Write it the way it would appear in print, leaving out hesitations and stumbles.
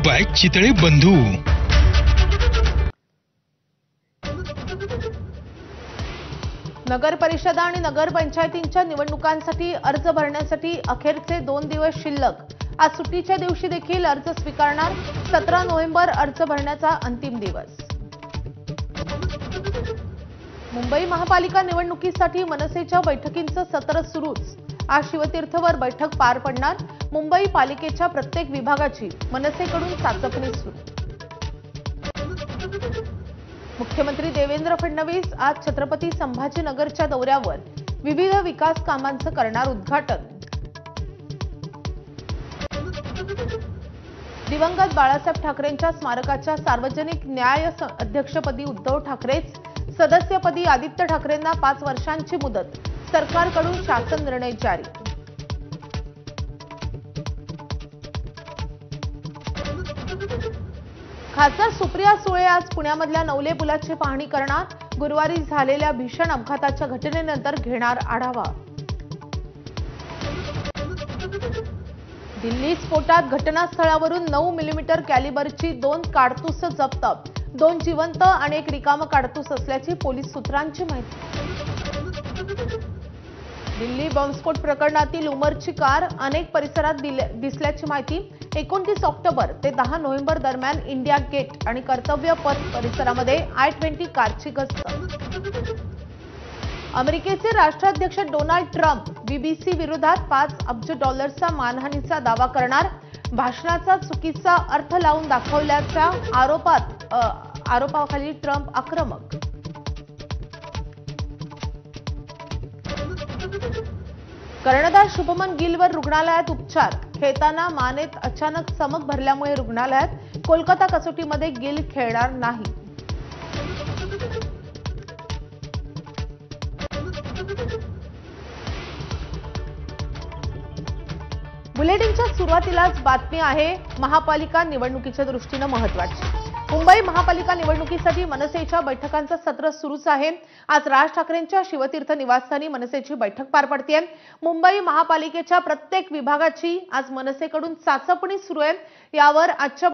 Bye Chitale बंधू। नगर परिषदा आणि नगर पंचायतींच्या निवडणुकांसाठी अर्ज भरण्यासाठी अखेरचे 2 दिवस शिल्लक। आज सुट्टीच्या दिवशी देखील अर्ज स्वीकारणार। 17 नोव्हेंबर अर्ज भरण्याचा अंतिम दिवस। मुंबई महापालिका निवडणुकीसाठी मनसेच्या बैठकींचं सत्र सुरूच। आज शिवतीर्थवर बैठक पार पडणार। मुंबई पालिकेच्या प्रत्येक विभागाची मनसेकडून चाचपणी सुरू। मुख्यमंत्री देवेंद्र फडणवीस आज छत्रपती संभाजीनगरच्या दौऱ्यावर विविध विकास कामांचं करणार उद्घाटन। दिवंगत बाळासाहेब ठाकरेंच्या स्मारकाच्या सार्वजनिक न्याय अध्यक्षपदी उद्धव ठाकरेच, सदस्यपदी आदित्य ठाकरेंना 5 वर्षांची मुदत। सरकारकडून शासन निर्णय जारी। खासदार सुप्रिया सुळे आज पुण्यामधल्या नवले पुलाची पाहणी करणार। गुरुवारी झालेल्या भीषण अपघाताच्या घटनेनंतर घेणार आढावा। दिल्ली स्फोटात घटनास्थळावरून 9 मिलीमीटर कॅलिबरची 2 काडतूस जप्त। 2 जिवंत आणि 1 रिकाम काडतूस असल्याची पोलीस सूत्रांची माहिती। दिल्ली बॉम्बस्फोट प्रकरणातील उमरची कार अनेक परिसरात दिसल्याची माहिती। 29 ऑक्टोबर ते 10 नोव्हेंबर दरम्यान इंडिया गेट आणि कर्तव्य पथ परिसरामध्ये I-20 कारची गस्त। अमेरिकेचे राष्ट्राध्यक्ष डोनाल्ड ट्रम्प BBC विरोधात $5 अब्ज मानहानीचा दावा करणार। भाषणाचा चुकीचा अर्थ लावून दाखवल्याच्या आरोपाखाली ट्रम्प आक्रमक। कर्णधार शुभमन गिलवर रुग्णालयात उपचार। खेळताना मानेत अचानक चमक भरल्यामुळे रुग्णालयात। कोलकाता कसोटीमध्ये गिल खेळणार नाही। बुलेटिनच्या सुरुवातीलाच बातमी आहे महापालिका निवडणुकीच्या दृष्टीने महत्त्वाची। मुंबई महापालिका निवडणुकीसाठी मनसेच्या बैठकांचं सत्र सुरूच आहे। आज राज ठाकरेंच्या शिवतीर्थ निवासस्थानी मनसेची बैठक पार पडतेय। मुंबई महापालिकेच्या प्रत्येक विभागाची आज मनसेकडून चाचपणी सुरू आहे। यावर आजच्या